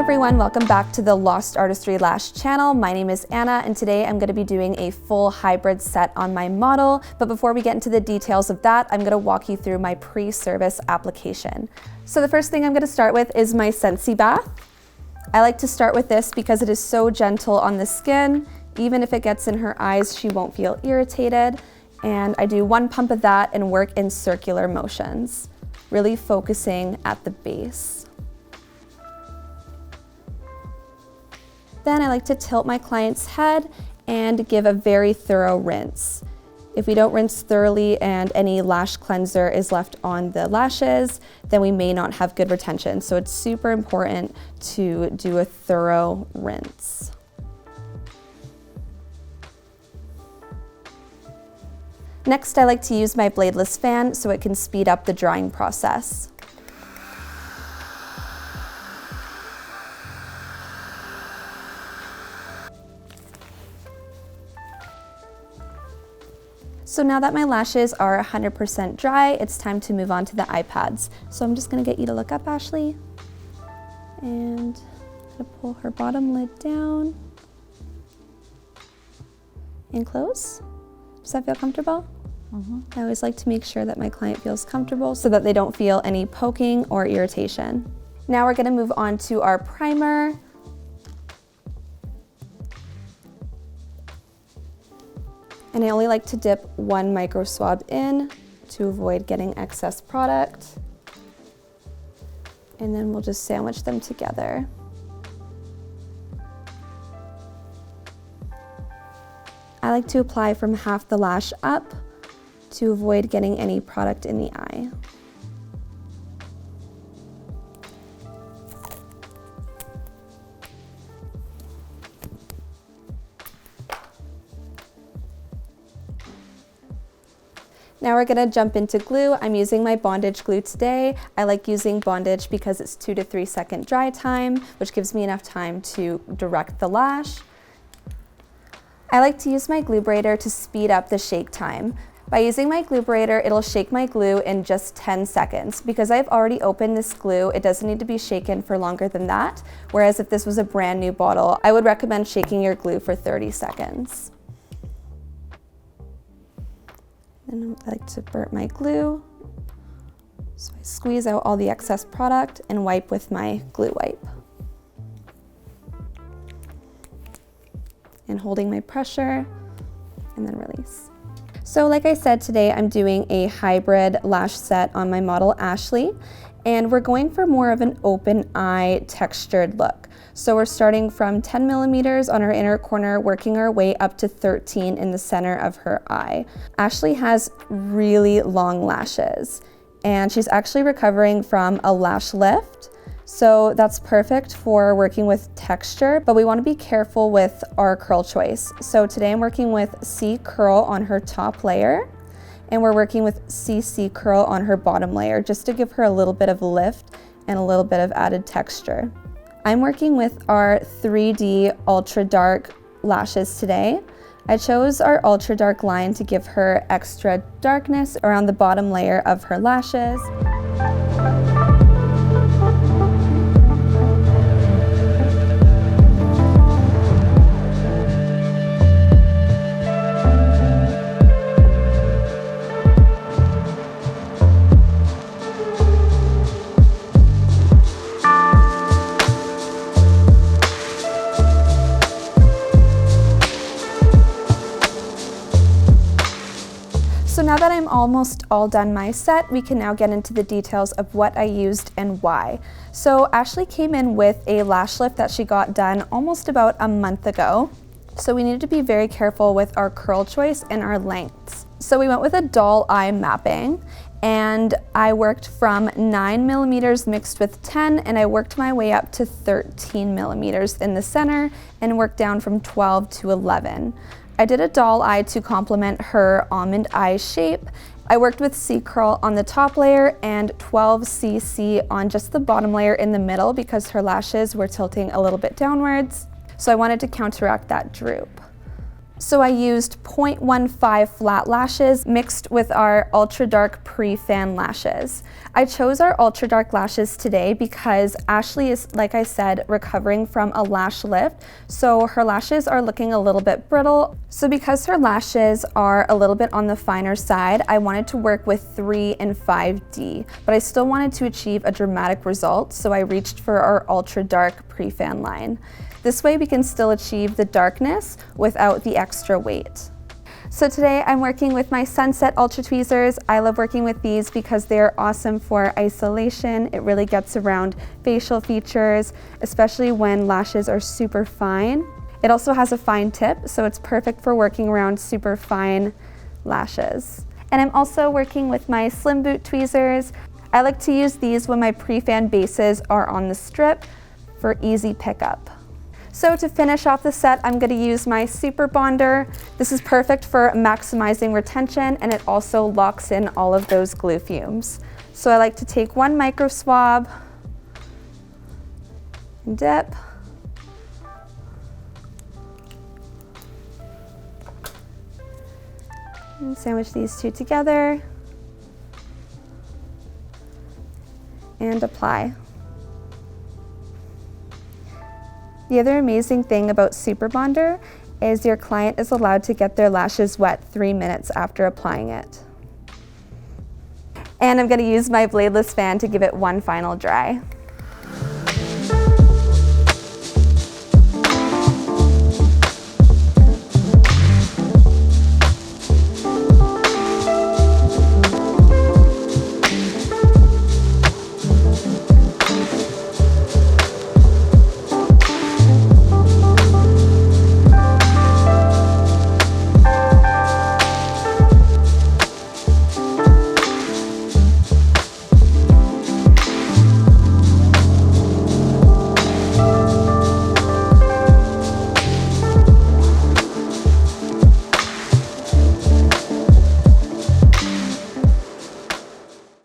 everyone, welcome back to the Lost Artistry Lash channel. My name is Anna and today I'm going to be doing a full hybrid set on my model. But before we get into the details of that, I'm going to walk you through my pre-service application. So the first thing I'm going to start with is my Scentsy bath. I like to start with this because it is so gentle on the skin. Even if it gets in her eyes, she won't feel irritated. And I do one pump of that and work in circular motions, really focusing at the base. Then I like to tilt my client's head and give a very thorough rinse. If we don't rinse thoroughly and any lash cleanser is left on the lashes, then we may not have good retention. So it's super important to do a thorough rinse. Next, I like to use my bladeless fan so it can speed up the drying process. So now that my lashes are 100% dry, it's time to move on to the eye pads. So I'm just gonna get you to look up, Ashley. And I'm gonna pull her bottom lid down and close. Does that feel comfortable? I always like to make sure that my client feels comfortable so that they don't feel any poking or irritation. Now we're gonna move on to our primer. And I only like to dip one micro swab in to avoid getting excess product. And then we'll just sandwich them together. I like to apply from half the lash up to avoid getting any product in the eye. Now we're gonna jump into glue. I'm using my bondage glue today. I like using bondage because it's 2 to 3 second dry time, which gives me enough time to direct the lash. I like to use my glue braider to speed up the shake time. By using my glue braider, it'll shake my glue in just 10 seconds. Because I've already opened this glue, it doesn't need to be shaken for longer than that. Whereas if this was a brand new bottle, I would recommend shaking your glue for 30 seconds. And I like to burp my glue. So I squeeze out all the excess product and wipe with my glue wipe. And holding my pressure and then release. So like I said, today I'm doing a hybrid lash set on my model Ashley, and we're going for more of an open eye textured look. So we're starting from 10 millimeters on her inner corner, working our way up to 13 in the center of her eye. Ashley has really long lashes, and she's actually recovering from a lash lift. So that's perfect for working with texture, but we want to be careful with our curl choice. So today I'm working with C curl on her top layer, and we're working with CC curl on her bottom layer, just to give her a little bit of lift and a little bit of added texture. I'm working with our 3D Ultra Dark lashes today. I chose our Ultra Dark line to give her extra darkness around the bottom layer of her lashes. So now that I'm almost all done my set, we can now get into the details of what I used and why. So Ashley came in with a lash lift that she got done almost about a month ago. So we needed to be very careful with our curl choice and our lengths. So we went with a doll eye mapping, and I worked from 9 millimeters mixed with 10, and I worked my way up to 13 millimeters in the center and worked down from 12 to 11. I did a doll eye to complement her almond eye shape. I worked with C curl on the top layer and 12cc on just the bottom layer in the middle because her lashes were tilting a little bit downwards. So I wanted to counteract that droop. So I used 0.15 flat lashes mixed with our ultra dark pre-fan lashes. I chose our ultra dark lashes today because Ashley is, like I said, recovering from a lash lift, so her lashes are looking a little bit brittle. So because her lashes are a little bit on the finer side, I wanted to work with 3 and 5D, but I still wanted to achieve a dramatic result, so I reached for our ultra dark pre-fan line. This way we can still achieve the darkness without the extra weight. So today I'm working with my Sunset Ultra Tweezers. I love working with these because they're awesome for isolation. It really gets around facial features, especially when lashes are super fine. It also has a fine tip, so it's perfect for working around super fine lashes. And I'm also working with my Slim Boot Tweezers. I like to use these when my pre-fan bases are on the strip for easy pickup. So to finish off the set, I'm going to use my Super Bonder. This is perfect for maximizing retention, and it also locks in all of those glue fumes. So I like to take one micro swab and dip. And sandwich these two together and apply. The other amazing thing about Super Bonder is your client is allowed to get their lashes wet 3 minutes after applying it. And I'm going to use my bladeless fan to give it one final dry.